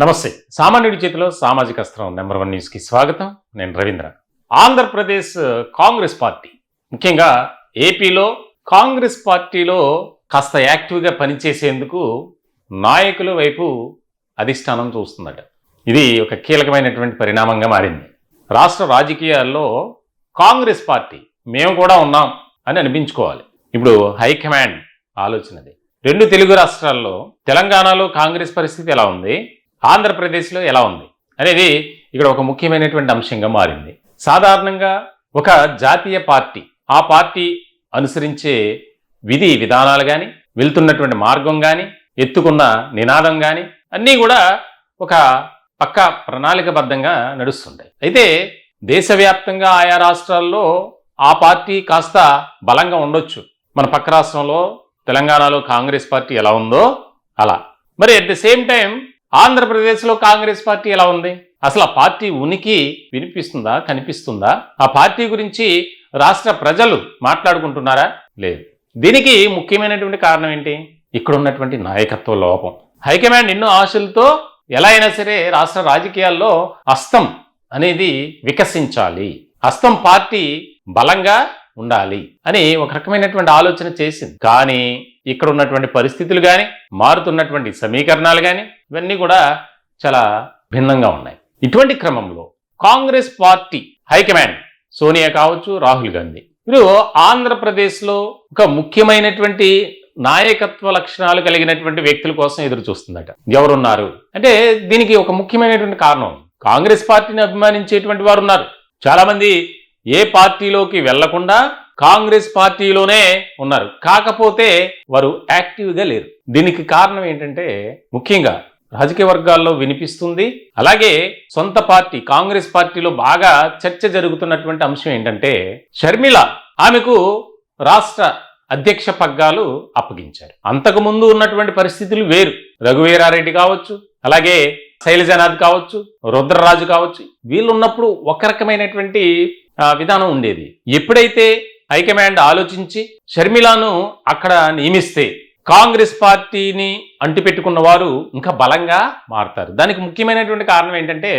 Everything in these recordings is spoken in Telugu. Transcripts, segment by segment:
నమస్తే. సామాన్యుడి చేతిలో సామాజిక అస్త్రం నెంబర్ 1 న్యూస్కి స్వాగతం. నేను రవీంద్ర. ఆంధ్రప్రదేశ్ కాంగ్రెస్ పార్టీ, ముఖ్యంగా ఏపీలో కాంగ్రెస్ పార్టీలో కాస్త యాక్టివ్గా పనిచేసేందుకు నాయకుల వైపు అధిష్టానం చూస్తుందట. ఇది ఒక కీలకమైనటువంటి పరిణామంగా మారింది. రాష్ట్ర రాజకీయాల్లో కాంగ్రెస్ పార్టీ మేము కూడా ఉన్నాం అని అనిపించుకోవాలి. ఇప్పుడు హైకమాండ్ ఆలోచనది. 2 తెలుగు రాష్ట్రాల్లో, తెలంగాణలో కాంగ్రెస్ పరిస్థితి ఎలా ఉంది, ఆంధ్రప్రదేశ్లో ఎలా ఉంది అనేది ఇక్కడ ఒక ముఖ్యమైనటువంటి అంశంగా మారింది. సాధారణంగా ఒక జాతీయ పార్టీ, ఆ పార్టీ అనుసరించే విధి విధానాలు కానీ, వెళ్తున్నటువంటి మార్గం కానీ, ఎత్తుకున్న నినాదం కానీ అన్నీ కూడా ఒక పక్కా ప్రణాళికబద్ధంగా నడుస్తుంటాయి. అయితే దేశవ్యాప్తంగా ఆయా రాష్ట్రాల్లో ఆ పార్టీ కాస్త బలంగా ఉండొచ్చు. మన పక్క రాష్ట్రంలో తెలంగాణలో కాంగ్రెస్ పార్టీ ఎలా ఉందో అలా. మరి అట్ ద సేమ్ టైం ఆంధ్రప్రదేశ్లో కాంగ్రెస్ పార్టీ ఎలా ఉంది? అసలు ఆ పార్టీ ఉనికి వినిపిస్తుందా, కనిపిస్తుందా? ఆ పార్టీ గురించి రాష్ట్ర ప్రజలు మాట్లాడుకుంటున్నారా? లేదు. దీనికి ముఖ్యమైనటువంటి కారణం ఏంటి? ఇక్కడ ఉన్నటువంటి నాయకత్వ లోపం. హైకమాండ్ ఎన్నో ఆశలతో ఎలా అయినా సరే రాష్ట్ర రాజకీయాల్లో హస్తం అనేది వికసించాలి, హస్తం పార్టీ బలంగా ఉండాలి అని ఒక రకమైనటువంటి ఆలోచన చేసింది. కానీ ఇక్కడ ఉన్నటువంటి పరిస్థితులు కానీ, మారుతున్నటువంటి సమీకరణాలు కానీ ఇవన్నీ కూడా చాలా భిన్నంగా ఉన్నాయి. ఇటువంటి క్రమంలో కాంగ్రెస్ పార్టీ హైకమాండ్ సోనియా కావచ్చు, రాహుల్ గాంధీ వీరు ఆంధ్రప్రదేశ్లో ఒక ముఖ్యమైనటువంటి నాయకత్వ లక్షణాలు కలిగినటువంటి వ్యక్తుల కోసం ఎదురు చూస్తుందట. ఎవరున్నారు అంటే దీనికి ఒక ముఖ్యమైనటువంటి కారణం, కాంగ్రెస్ పార్టీని అభిమానించేటువంటి వారు ఉన్నారు. చాలా మంది ఏ పార్టీలోకి వెళ్లకుండా కాంగ్రెస్ పార్టీలోనే ఉన్నారు. కాకపోతే వారు యాక్టివ్గా లేరు. దీనికి కారణం ఏంటంటే ముఖ్యంగా రాజకీయ వర్గాల్లో వినిపిస్తుంది. అలాగే సొంత పార్టీ కాంగ్రెస్ పార్టీలో బాగా చర్చ జరుగుతున్నటువంటి అంశం ఏంటంటే షర్మిల, ఆమెకు రాష్ట్ర అధ్యక్ష పగ్గాలు అప్పగించారు. అంతకు ముందు ఉన్నటువంటి పరిస్థితులు వేరు. రఘువీరారెడ్డి కావచ్చు, అలాగే శైలజనాథ్ కావచ్చు, రుద్రరాజు కావచ్చు, వీళ్ళు ఉన్నప్పుడు ఒక రకమైనటువంటి విధానం ఉండేది. ఎప్పుడైతే హైకమాండ్ ఆలోచించి షర్మిలాను అక్కడ నియమిస్తే కాంగ్రెస్ పార్టీని అంటిపెట్టుకున్న వారు ఇంకా బలంగా మారుతారు. దానికి ముఖ్యమైనటువంటి కారణం ఏంటంటే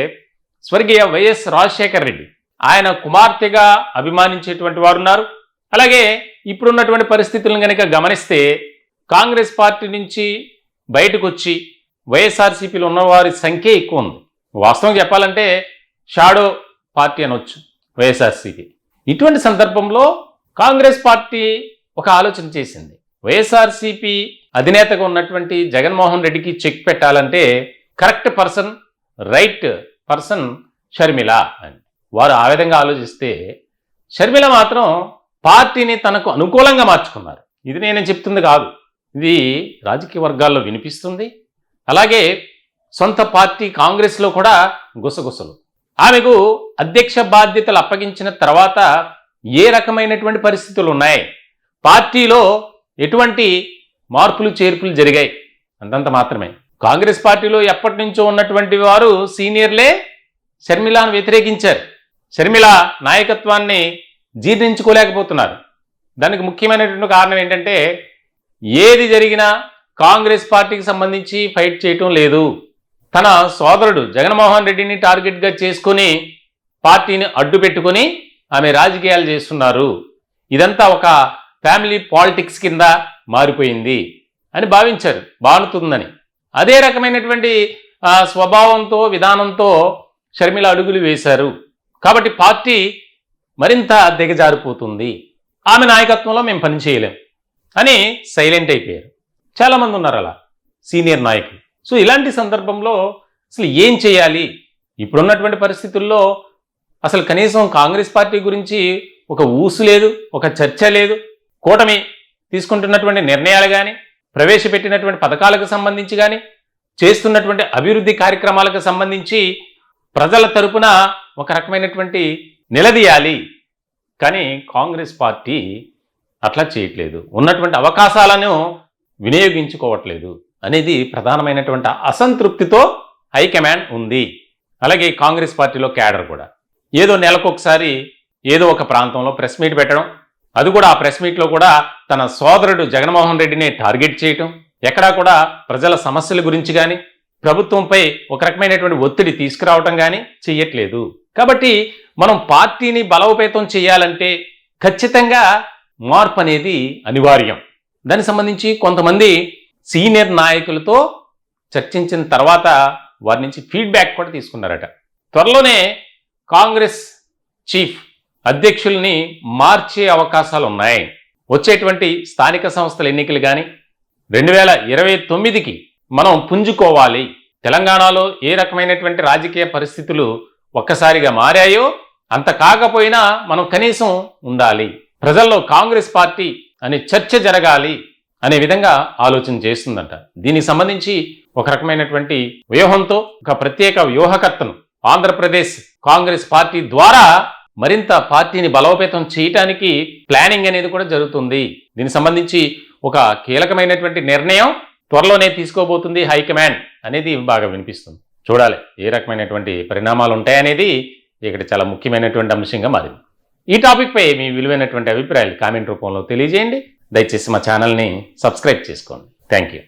స్వర్గీయ వైఎస్ రాజశేఖర రెడ్డి, ఆయన కుమార్తెగా అభిమానించేటువంటి వారు ఉన్నారు. అలాగే ఇప్పుడున్నటువంటి పరిస్థితులను కనుక గమనిస్తే కాంగ్రెస్ పార్టీ నుంచి బయటకు వచ్చి వైఎస్ఆర్సీపీలో ఉన్నవారి సంఖ్య ఎక్కువ ఉంది. వాస్తవం చెప్పాలంటే షాడో పార్టీ అనొచ్చు వైఎస్ఆర్సీపీ. ఇటువంటి సందర్భంలో కాంగ్రెస్ పార్టీ ఒక ఆలోచన చేసింది. వైఎస్ఆర్సీపీ అధినేతగా ఉన్నటువంటి జగన్మోహన్ రెడ్డికి చెక్ పెట్టాలంటే correct person, right person Sharmila అని వారు ఆ విధంగా ఆలోచిస్తే షర్మిల మాత్రం పార్టీని తనకు అనుకూలంగా మార్చుకున్నారు. ఇది నేను చెప్తుంది కాదు, ఇది రాజకీయ వర్గాల్లో వినిపిస్తుంది. అలాగే సొంత పార్టీ కాంగ్రెస్లో కూడా గుసగుసలు. ఆమెకు అధ్యక్ష బాధ్యతలు అప్పగించిన తర్వాత ఏ రకమైనటువంటి పరిస్థితులు ఉన్నాయి, పార్టీలో ఎటువంటి మార్పులు చేర్పులు జరిగాయి అంతంత మాత్రమే. కాంగ్రెస్ పార్టీలో ఎప్పటి నుంచో ఉన్నటువంటి వారు సీనియర్లే షర్మిలాను వ్యతిరేకించారు. షర్మిల నాయకత్వాన్ని జీర్ణించుకోలేకపోతున్నారు. దానికి ముఖ్యమైనటువంటి కారణం ఏంటంటే ఏది జరిగినా కాంగ్రెస్ పార్టీకి సంబంధించి ఫైట్ చేయటం లేదు. తన సోదరుడు జగన్మోహన్ రెడ్డిని టార్గెట్గా చేసుకుని పార్టీని అడ్డు పెట్టుకుని ఆమె రాజకీయాలు చేస్తున్నారు. ఇదంతా ఒక ఫ్యామిలీ పాలిటిక్స్ కింద మారిపోయింది అని భావించారు, బాగుంటుందని. అదే రకమైనటువంటి స్వభావంతో, విధానంతో షర్మిల అడుగులు వేశారు. కాబట్టి పార్టీ మరింత దిగజారిపోతుంది, ఆమె నాయకత్వంలో మేము పని చేయలేం అని సైలెంట్ అయిపోయారు. చాలామంది ఉన్నారు అలా సీనియర్ నాయకులు. సో ఇలాంటి సందర్భంలో అసలు ఏం చేయాలి? ఇప్పుడున్నటువంటి పరిస్థితుల్లో అసలు కనీసం కాంగ్రెస్ పార్టీ గురించి ఒక ఊసు లేదు, ఒక చర్చ లేదు. కూటమి తీసుకుంటున్నటువంటి నిర్ణయాలు కానీ, ప్రవేశపెట్టినటువంటి పథకాలకు సంబంధించి కానీ, చేస్తున్నటువంటి అభివృద్ధి కార్యక్రమాలకు సంబంధించి ప్రజల తరపున ఒక రకమైనటువంటి నిలదీయాలి. కానీ కాంగ్రెస్ పార్టీ అట్లా చేయట్లేదు, ఉన్నటువంటి అవకాశాలను వినియోగించుకోవట్లేదు అనేది ప్రధానమైనటువంటి అసంతృప్తితో హైకమాండ్ ఉంది. అలాగే కాంగ్రెస్ పార్టీలో క్యాడర్ కూడా ఏదో నెలకొకసారి ఏదో ఒక ప్రాంతంలో ప్రెస్ మీట్ పెట్టడం, అది కూడా ఆ ప్రెస్ మీట్లో కూడా తన సోదరుడు జగన్మోహన్ రెడ్డిని టార్గెట్ చేయటం, ఎక్కడా కూడా ప్రజల సమస్యల గురించి కానీ, ప్రభుత్వంపై ఒక రకమైనటువంటి ఒత్తిడి తీసుకురావటం కానీ చెయ్యట్లేదు. కాబట్టి మనం పార్టీని బలోపేతం చేయాలంటే ఖచ్చితంగా మార్పు అనేది అనివార్యం. దానికి సంబంధించి కొంతమంది సీనియర్ నాయకులతో చర్చించిన తర్వాత వారి నుంచి ఫీడ్బ్యాక్ కూడా తీసుకున్నారట. త్వరలోనే కాంగ్రెస్ చీఫ్ అధ్యక్షుల్ని మార్చే అవకాశాలు ఉన్నాయి. వచ్చేటువంటి స్థానిక సంస్థల ఎన్నికలు కానీ 2029కి మనం పుంజుకోవాలి. తెలంగాణలో ఏ రకమైనటువంటి రాజకీయ పరిస్థితులు ఒక్కసారిగా మారాయో అంత కాకపోయినా మనం కనీసం ఉండాలి. ప్రజల్లో కాంగ్రెస్ పార్టీ అనే చర్చ జరగాలి అనే విధంగా ఆలోచన చేస్తుందంట. దీనికి సంబంధించి ఒక రకమైనటువంటి వ్యూహంతో ఒక ప్రత్యేక వ్యూహకర్తను ఆంధ్రప్రదేశ్ కాంగ్రెస్ పార్టీ ద్వారా మరింత పార్టీని బలోపేతం చేయటానికి ప్లానింగ్ అనేది కూడా జరుగుతుంది. దీనికి సంబంధించి ఒక కీలకమైనటువంటి నిర్ణయం త్వరలోనే తీసుకోబోతుంది హైకమాండ్ అనేది బాగా వినిపిస్తుంది. చూడాలి ఏ రకమైనటువంటి పరిణామాలు ఉంటాయనేది ఇక్కడ చాలా ముఖ్యమైనటువంటి అంశంగా మారింది. ఈ టాపిక్ పై మీ విలువైనటువంటి అభిప్రాయాలు కామెంట్ రూపంలో తెలియజేయండి. దయచేసి మా ఛానల్ని సబ్స్క్రైబ్ చేసుకోండి. Thank you.